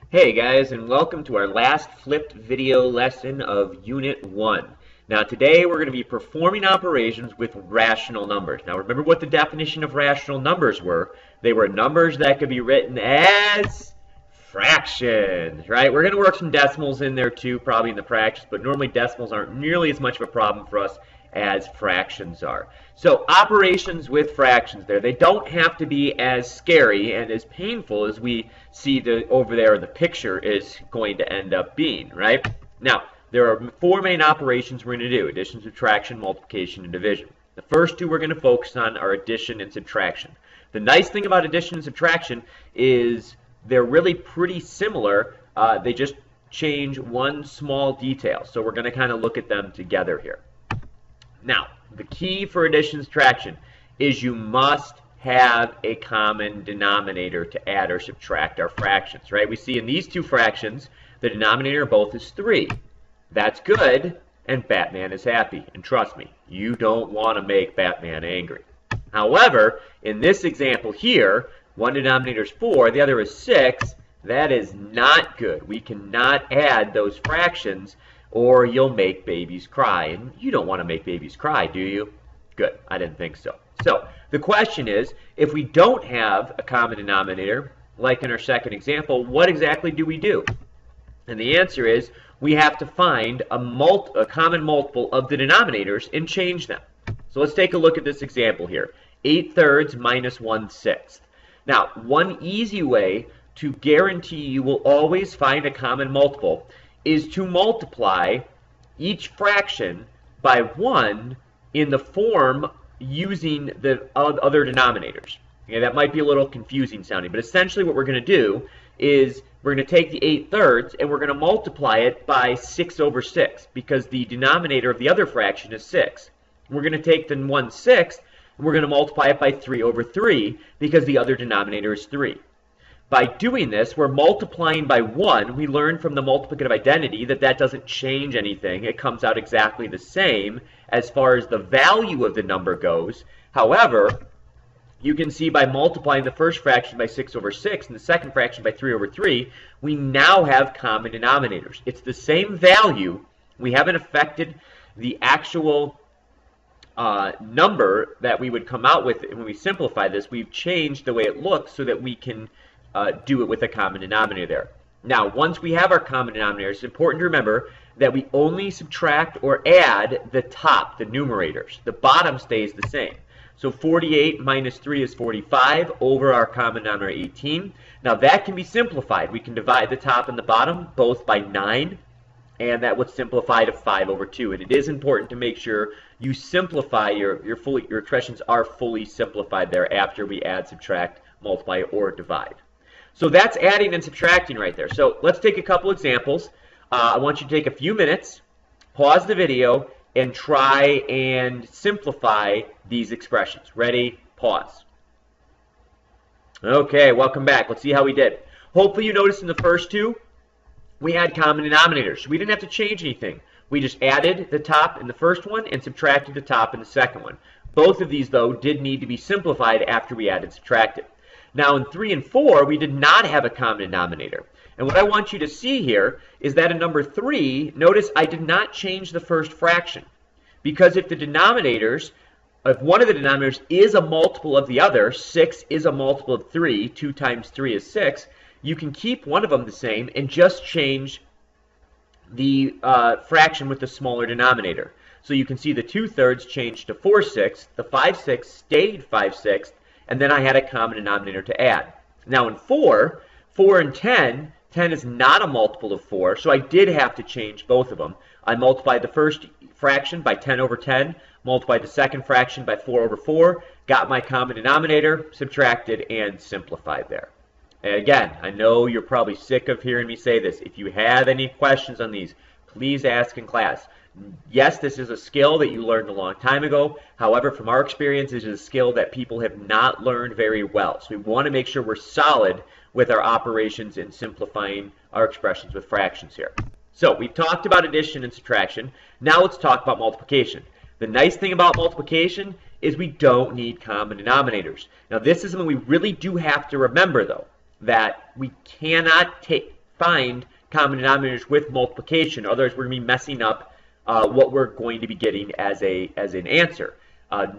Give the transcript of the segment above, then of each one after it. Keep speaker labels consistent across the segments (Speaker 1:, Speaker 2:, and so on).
Speaker 1: Hey guys, and welcome to our last flipped video lesson of Unit 1. Now today we're going to be performing operations with rational numbers. Now remember what the definition of rational numbers were. They were numbers that could be written as fractions, right? We're going to work some decimals in there too, probably in the practice, but normally decimals aren't nearly as much of a problem for us as fractions are. So operations with fractions there, they don't have to be as scary and as painful as we see over there in the picture is going to end up being, right? Now, there are four main operations we're going to do: addition, subtraction, multiplication, and division. The first two we're going to focus on are addition and subtraction. The nice thing about addition and subtraction is they're really pretty similar. They just change one small detail. So we're going to kind of look at them together here. Now, the key for addition and subtraction is you must have a common denominator to add or subtract our fractions, right? We see in these two fractions, the denominator of both is 3. That's good, and Batman is happy. And trust me, you don't want to make Batman angry. However, in this example here, one denominator is 4, the other is 6. That is not good. We cannot add those fractions or you'll make babies cry. And you don't want to make babies cry, do you? Good, I didn't think so. So, the question is, if we don't have a common denominator, like in our second example, what exactly do we do? And the answer is, we have to find a common multiple of the denominators and change them. So let's take a look at this example here. 8/3 minus 1/6. Now, one easy way to guarantee you will always find a common multiple is to multiply each fraction by 1 in the form using the other denominators. Okay, that might be a little confusing sounding, but essentially what we're going to do is we're going to take the 8/3 and we're going to multiply it by 6/6 because the denominator of the other fraction is 6. We're going to take the 1/6 and we're going to multiply it by 3/3 because the other denominator is 3. By doing this, we're multiplying by 1. We learned from the multiplicative identity that that doesn't change anything. It comes out exactly the same as far as the value of the number goes. However, you can see by multiplying the first fraction by 6/6 and the second fraction by 3/3, we now have common denominators. It's the same value. We haven't affected the actual number that we would come out with when we simplify this. We've changed the way it looks so that we can do it with a common denominator there. Now, once we have our common denominator, it's important to remember that we only subtract or add the top, the numerators. The bottom stays the same. So 48 minus 3 is 45 over our common denominator 18. Now that can be simplified. We can divide the top and the bottom both by 9, and that would simplify to 5/2. And it is important to make sure you simplify your expressions are fully simplified there after we add, subtract, multiply, or divide. So that's adding and subtracting right there. So let's take a couple examples. I want you to take a few minutes, pause the video, and try and simplify these expressions. Ready? Pause. Okay, welcome back. Let's see how we did. Hopefully you noticed in the first two, we had common denominators. We didn't have to change anything. We just added the top in the first one and subtracted the top in the second one. Both of these, though, did need to be simplified after we added and subtracted. Now in 3 and 4, we did not have a common denominator. And what I want you to see here is that in number 3, notice I did not change the first fraction. Because if one of the denominators is a multiple of the other, 6 is a multiple of 3, 2 times 3 is 6, you can keep one of them the same and just change the fraction with the smaller denominator. So you can see the 2/3 changed to 4/6, the 5/6 stayed 5/6, and then I had a common denominator to add. Now in 4 and 10 is not a multiple of 4, so I did have to change both of them. I multiplied the first fraction by 10/10, multiplied the second fraction by 4/4, got my common denominator, subtracted, and simplified there. And again, I know you're probably sick of hearing me say this. If you have any questions on these, please ask in class. Yes, this is a skill that you learned a long time ago. However, from our experience, this is a skill that people have not learned very well. So we want to make sure we're solid with our operations and simplifying our expressions with fractions here. So we've talked about addition and subtraction. Now let's talk about multiplication. The nice thing about multiplication is we don't need common denominators. Now this is something we really do have to remember, though, that we cannot find common denominators with multiplication. Otherwise, we're going to be messing up what we're going to be getting as an answer.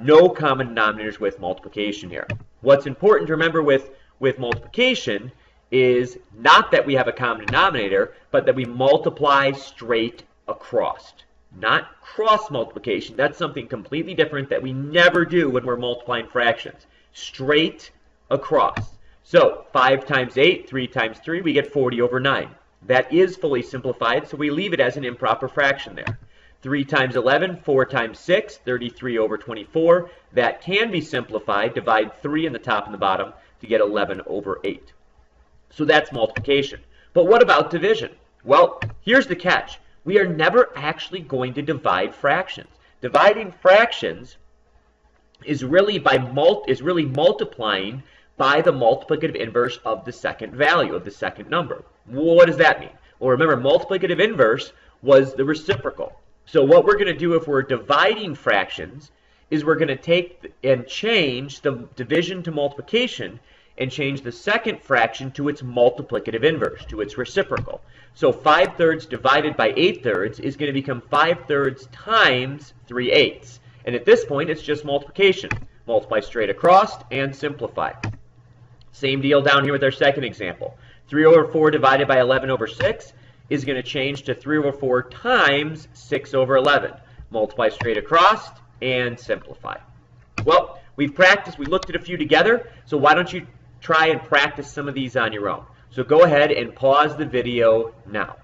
Speaker 1: No common denominators with multiplication here. What's important to remember with multiplication is not that we have a common denominator, but that we multiply straight across. Not cross multiplication. That's something completely different that we never do when we're multiplying fractions. Straight across. So 5 times 8, 3 times 3, we get 40 over 9. That is fully simplified, so we leave it as an improper fraction there. 3 times 11, 4 times 6, 33 over 24. That can be simplified. Divide 3 in the top and the bottom to get 11 over 8. So that's multiplication. But what about division? Well, here's the catch. We are never actually going to divide fractions. Dividing fractions is really multiplying by the multiplicative inverse of the second value, of the second number. What does that mean? Well, remember, multiplicative inverse was the reciprocal. So what we're going to do if we're dividing fractions is we're going to take and change the division to multiplication and change the second fraction to its multiplicative inverse, to its reciprocal. So 5/3 divided by 8/3 is going to become 5/3 times 3/8. And at this point, it's just multiplication. Multiply straight across and simplify. Same deal down here with our second example. 3 over 4 divided by 11 over 6 is going to change to 3 over 4 times 6 over 11. Multiply straight across and simplify. Well, we've practiced. We looked at a few together. So why don't you try and practice some of these on your own? So go ahead and pause the video now.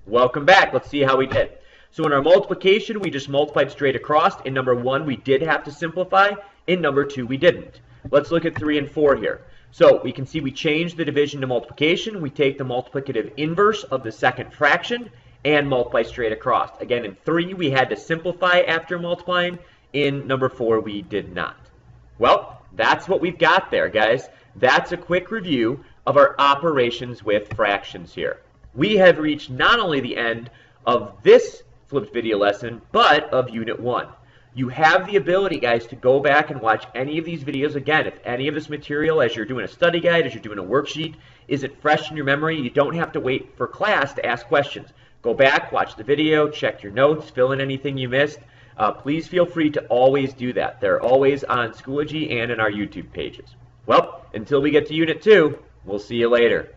Speaker 1: Welcome back. Let's see how we did. So in our multiplication, we just multiplied straight across. In number 1, we did have to simplify. In number 2, we didn't. Let's look at 3 and 4 here. So we can see we changed the division to multiplication. We take the multiplicative inverse of the second fraction and multiply straight across. Again, in 3, we had to simplify after multiplying. In number 4, we did not. Well, that's what we've got there, guys. That's a quick review of our operations with fractions here. We have reached not only the end of this flipped video lesson, but of Unit 1. You have the ability, guys, to go back and watch any of these videos again. If any of this material, as you're doing a study guide, as you're doing a worksheet, isn't fresh in your memory, you don't have to wait for class to ask questions. Go back, watch the video, check your notes, fill in anything you missed. Please feel free to always do that. They're always on Schoology and in our YouTube pages. Well, until we get to Unit 2, we'll see you later.